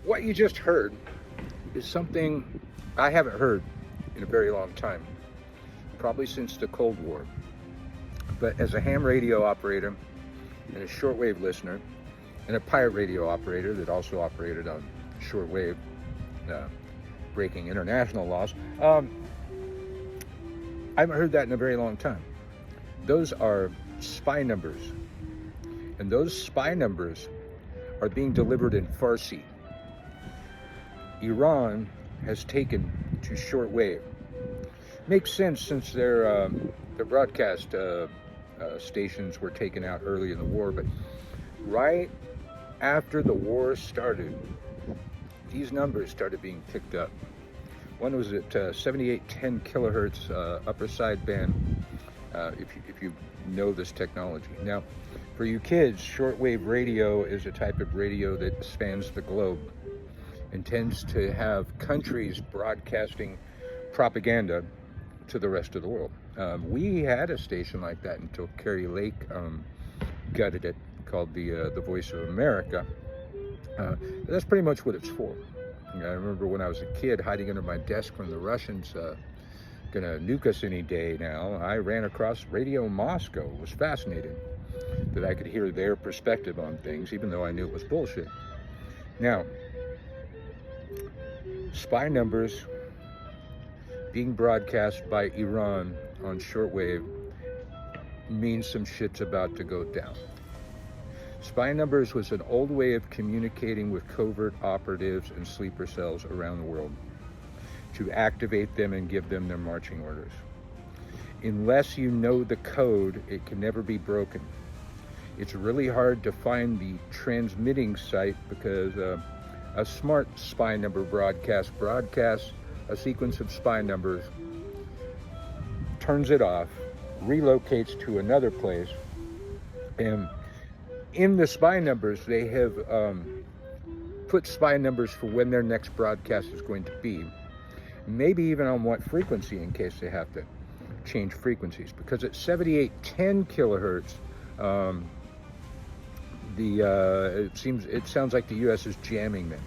What you just heard is something I haven't heard in a very long time, probably since the Cold War. But as a ham radio operator and a shortwave listener and a pirate radio operator that also operated on shortwave, breaking international laws, I haven't heard that in a very long time. Those are spy numbers, and those spy numbers are being delivered in Farsi. Iran has taken to shortwave. Makes sense since their broadcast stations were taken out early in the war, but right after the war started, these numbers started being picked up. One was at 7810 kilohertz upper sideband, if you know this technology. Now, for you kids, shortwave radio is a type of radio that spans the globe and tends to have countries broadcasting propaganda to the rest of the world. We had a station like that until Kerry Lake gutted it, called the Voice of America. That's pretty much what it's for. I remember when I was a kid hiding under my desk from the Russians gonna nuke us any day now. I ran across Radio Moscow. Was fascinated that I could hear their perspective on things, even though I knew it was bullshit. Now, spy numbers being broadcast by Iran on shortwave means some shit's about to go down. Spy numbers was an old way of communicating with covert operatives and sleeper cells around the world to activate them and give them their marching orders. Unless you know the code, it can never be broken. It's really hard to find the transmitting site because a smart spy number broadcasts a sequence of spy numbers, turns it off, relocates to another place, and in the spy numbers they have put spy numbers for when their next broadcast is going to be, maybe even on what frequency in case they have to change frequencies, because at 7810 kilohertz it sounds like the US is jamming them.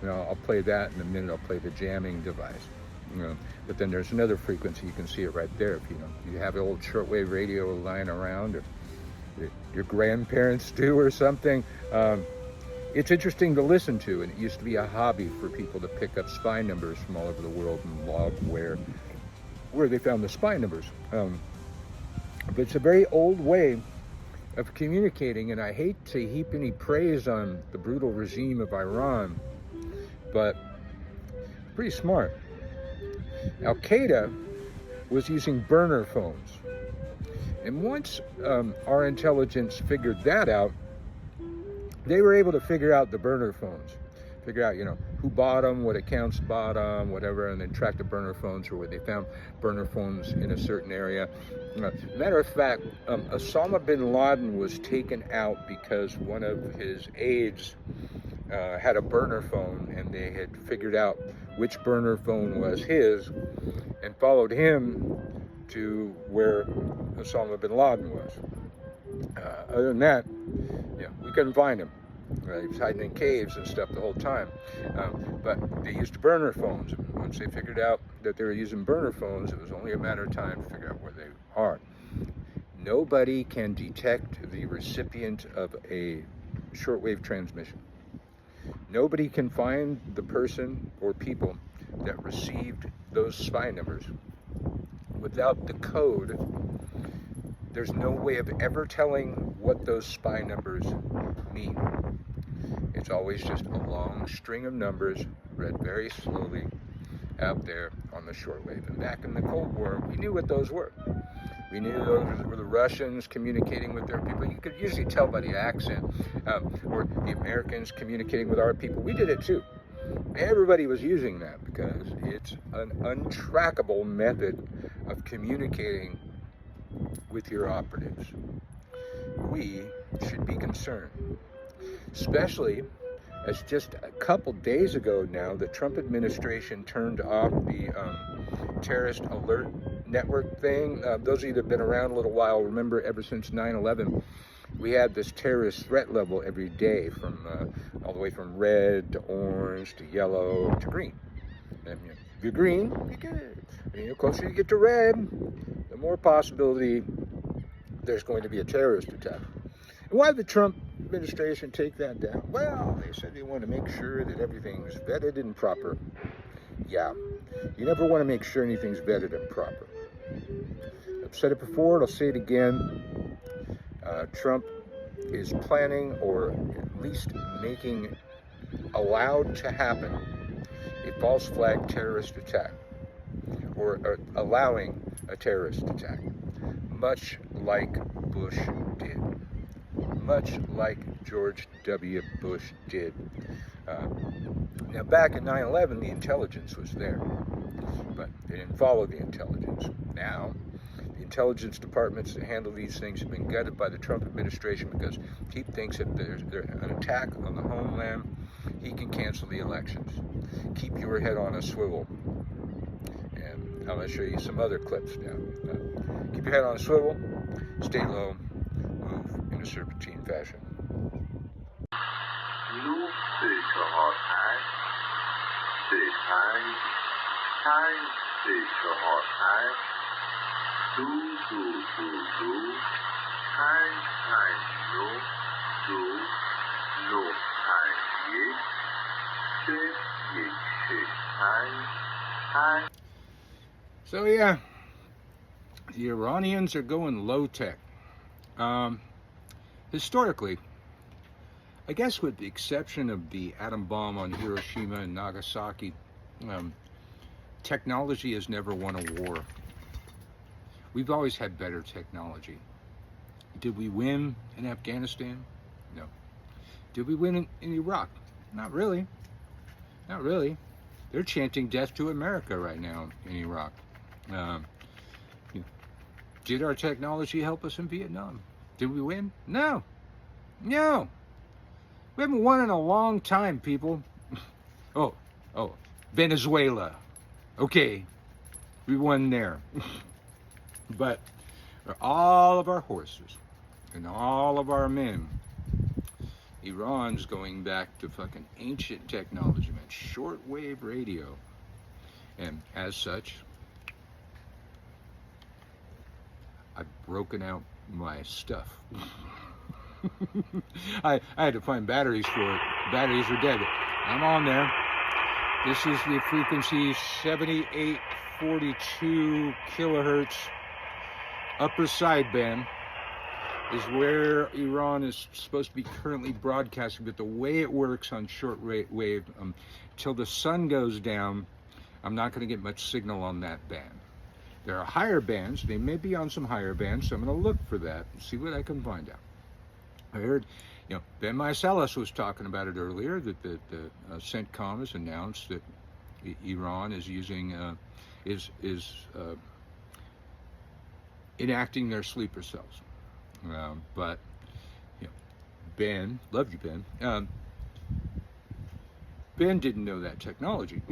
I'll play that in a minute. I'll play the jamming device. But then there's another frequency. You can see it right there. If you have an old shortwave radio lying around, or your grandparents do, or something. It's interesting to listen to, and it used to be a hobby for people to pick up spy numbers from all over the world and log where they found the spy numbers. But it's a very old way of communicating, and I hate to heap any praise on the brutal regime of Iran, but pretty smart. Al-Qaeda was using burner phones. And once our intelligence figured that out, they were able to figure out the burner phones. Figure out, who bought them, what accounts bought them, whatever, and then track the burner phones, or where they found burner phones in a certain area. Matter of fact, Osama bin Laden was taken out because one of his aides had a burner phone, and they had figured out which burner phone was his and followed him to where Osama bin Laden was. Other than that, we couldn't find him. He was hiding in caves and stuff the whole time. But they used burner phones. Once they figured out that they were using burner phones, it was only a matter of time to figure out where they are. Nobody can detect the recipient of a shortwave transmission. Nobody can find the person or people that received those spy numbers. Without the code, there's no way of ever telling what those spy numbers mean. It's always just a long string of numbers read very slowly out there on the shortwave. And back in the Cold War, we knew what those were. We knew those were the Russians communicating with their people. You could usually tell by the accent, or the Americans communicating with our people. We did it too. Everybody was using that because it's an untrackable method of communicating with your operatives. We should be concerned, especially as just a couple days ago now, the Trump administration turned off the terrorist alert network thing. Those of you that have been around a little while remember ever since 9/11, we had this terrorist threat level every day, from all the way from red to orange to yellow to green. And, you know, if you're green, you're good. And the closer you get to red, the more possibility there's going to be a terrorist attack. And why did the Trump administration take that down? Well, they said they want to make sure that everything's vetted and proper. Yeah, you never want to make sure anything's vetted and proper. I've said it before, and I'll say it again. Trump is planning, or at least making allowed to happen, a false flag terrorist attack, or allowing a terrorist attack, much like Bush did, much like George W. Bush did. Now, back in 9/11, the intelligence was there, but they didn't follow the intelligence. Now, the intelligence departments that handle these things have been gutted by the Trump administration, because he thinks if there's an attack on the homeland, he can cancel the elections. Keep your head on a swivel. And I'm going to show you some other clips now. Keep your head on a swivel, stay low, move in a serpentine fashion. Nu sikkerhed, det tegn, sikkerhed, du, tegn, nu, tegn, tegn. So yeah, the Iranians are going low tech. Historically, I guess with the exception of the atom bomb on Hiroshima and Nagasaki, technology has never won a war. We've always had better technology. Did we win in Afghanistan? No. Did we win in Iraq? Not really. Not really. They're chanting death to America right now in Iraq. Did our technology help us in Vietnam? Did we win? No. No. We haven't won in a long time, people. Oh, Venezuela. Okay, we won there. But for all of our horses and all of our men, Iran's going back to fucking ancient technology, man. Shortwave radio. And as such, I've broken out my stuff. I had to find batteries for it. Batteries are dead. I'm on there. This is the frequency 7842 kilohertz. Upper sideband is where Iran is supposed to be currently broadcasting, but the way it works on shortwave, till the sun goes down, I'm not going to get much signal on that band. There are higher bands. They may be on some higher bands, so I'm going to look for that and see what I can find out. I heard, Ben Meiselas was talking about it earlier, that the CENTCOM has announced that Iran is using, enacting their sleeper cells. But, Ben, love you, Ben. Ben didn't know that technology.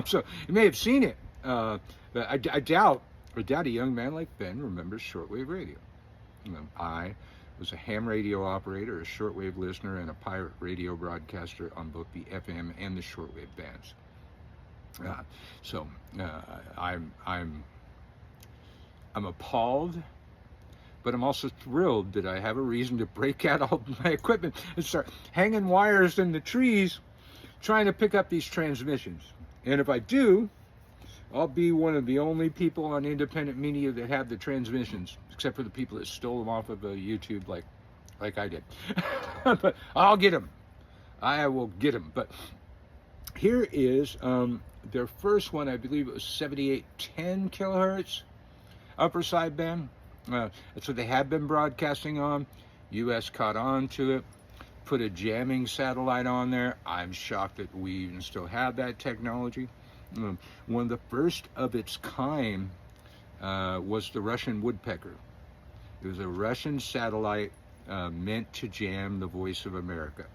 So he may have seen it. But I doubt a young man like Ben remembers shortwave radio. I was a ham radio operator, a shortwave listener, and a pirate radio broadcaster on both the FM and the shortwave bands. I'm appalled, but I'm also thrilled that I have a reason to break out all my equipment and start hanging wires in the trees, trying to pick up these transmissions. And if I do, I'll be one of the only people on independent media that have the transmissions, except for the people that stole them off of YouTube like I did. But I'll get them. I will get them. But here is their first one. I believe it was 7810 kilohertz upper sideband. That's what they have been broadcasting on. U.S. caught on to it, put a jamming satellite on there. I'm shocked that we even still have that technology. One of the first of its kind was the Russian Woodpecker. It was a Russian satellite meant to jam the voice of America.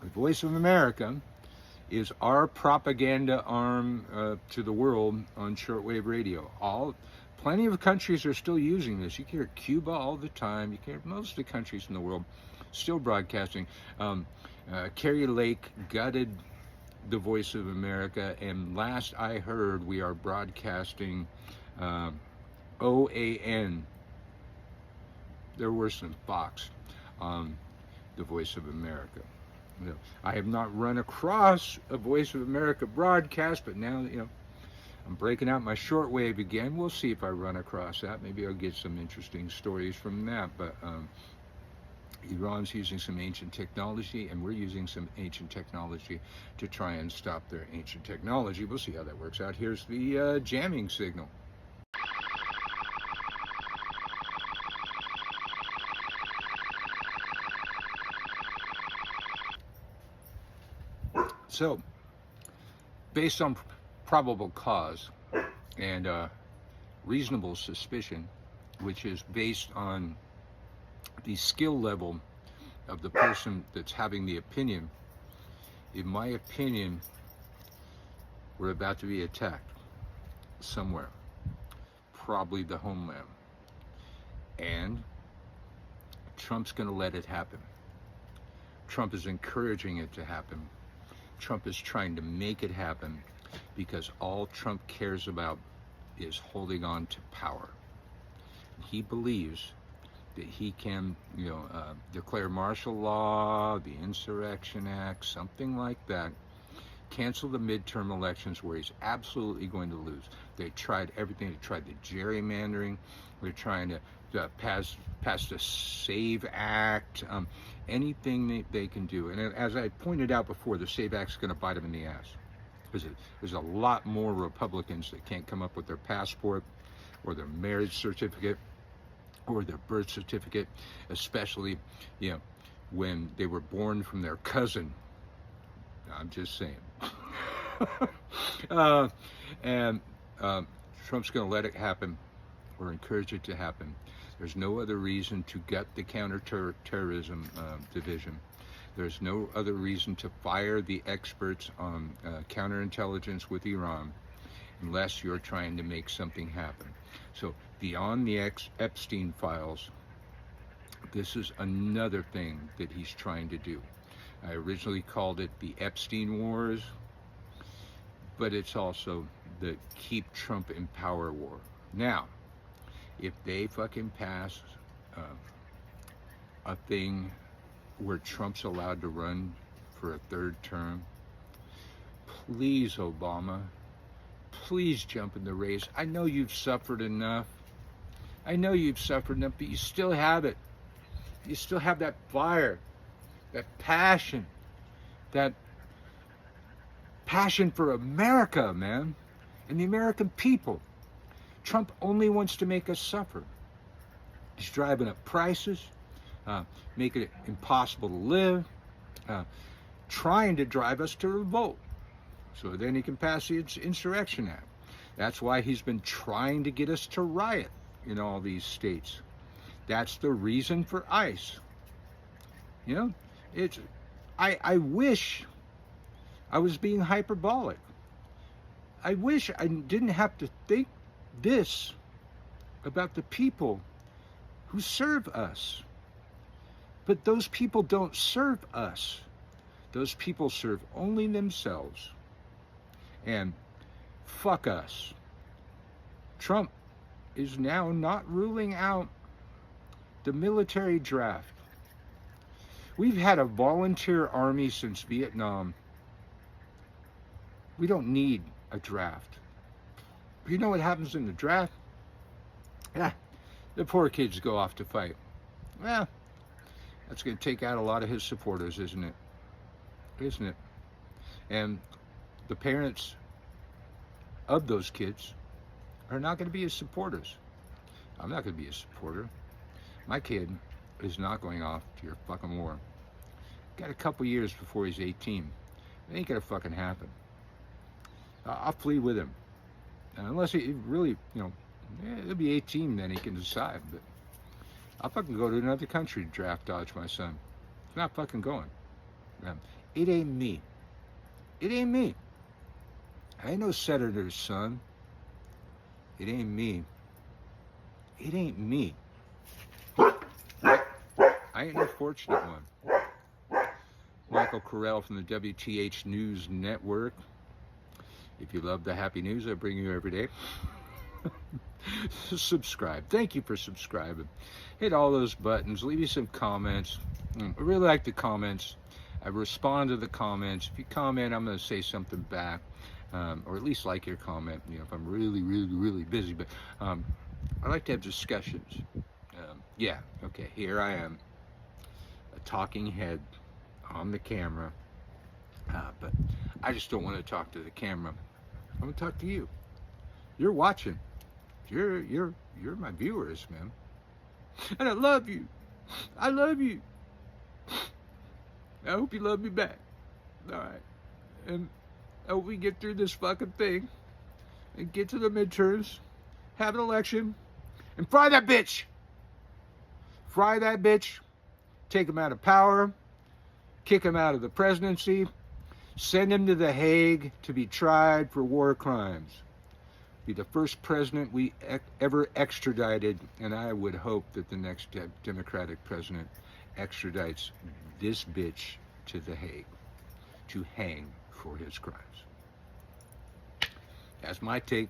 The Voice of America is our propaganda arm to the world on shortwave radio. Plenty of countries are still using this. You can hear Cuba all the time. You can hear most of the countries in the world still broadcasting. Kerry Lake gutted the Voice of America, and last I heard, we are broadcasting OAN. They're worse than Fox on the Voice of America. I have not run across a Voice of America broadcast, but now, I'm breaking out my shortwave again. We'll see if I run across that. Maybe I'll get some interesting stories from that. But Iran's using some ancient technology, and we're using some ancient technology to try and stop their ancient technology. We'll see how that works out. Here's the jamming signal. So, based on probable cause and reasonable suspicion, which is based on the skill level of the person that's having the opinion, in my opinion, we're about to be attacked somewhere, probably the homeland. And Trump's going to let it happen. Trump is encouraging it to happen. Trump is trying to make it happen because all Trump cares about is holding on to power. He believes that he can, declare martial law, the Insurrection Act, something like that, cancel the midterm elections where he's absolutely going to lose. They tried everything. They tried the gerrymandering. They're trying to pass the SAVE Act, anything they can do. And as I pointed out before, the SAVE Act's going to bite them in the ass. There's a lot more Republicans that can't come up with their passport or their marriage certificate or their birth certificate, especially, when they were born from their cousin. I'm just saying. And Trump's going to let it happen or encourage it to happen. There's no other reason to gut the counterterrorism division. There's no other reason to fire the experts on counterintelligence with Iran unless you're trying to make something happen. So beyond the Epstein files, this is another thing that he's trying to do. I originally called it the Epstein Wars, but it's also the keep Trump in power war. Now, if they fucking pass a thing where Trump's allowed to run for a third term, please, Obama, please jump in the race. I know you've suffered enough. But you still have it. You still have that fire, that passion for America, man, and the American people. Trump only wants to make us suffer. He's driving up prices, making it impossible to live, trying to drive us to revolt. So then he can pass the Insurrection Act. That's why he's been trying to get us to riot in all these states. That's the reason for ICE. I wish I was being hyperbolic. I wish I didn't have to think this about the people who serve us. But those people don't serve us. Those people serve only themselves. And fuck us. Trump is now not ruling out the military draft. We've had a volunteer army since Vietnam. We don't need a draft. You know what happens in the draft? The poor kids go off to fight. Well, that's going to take out a lot of his supporters, isn't it? Isn't it? And the parents of those kids are not going to be his supporters. I'm not going to be a supporter. My kid is not going off to your fucking war. Got a couple years before he's 18. It ain't going to fucking happen. I'll flee with him. Unless he really, he'll be 18, then he can decide. But I'll fucking go to another country to draft dodge my son. He's not fucking going. It ain't me. It ain't me. I ain't no senator's son. It ain't me. It ain't me. I ain't no fortunate one. Michael Carell from the WTH News Network. If you love the happy news I bring you every day, subscribe. Thank you for subscribing. Hit all those buttons. Leave me some comments. I really like the comments. I respond to the comments. If you comment, I'm going to say something back, or at least like your comment. You know, if I'm really, really, really busy. But I like to have discussions. Yeah. Okay. Here I am, a talking head on the camera. But I just don't want to talk to the camera. I want to talk to you. You're watching. You're my viewers, man. And I love you. I love you. I hope you love me back. All right. And I hope we get through this fucking thing and get to the midterms, have an election, and fry that bitch. Fry that bitch. Take him out of power. Kick him out of the presidency. Send him to The Hague to be tried for war crimes. Be the first president we ever extradited, and I would hope that the next Democratic president extradites this bitch to The Hague to hang for his crimes. That's my take.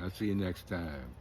I'll see you next time.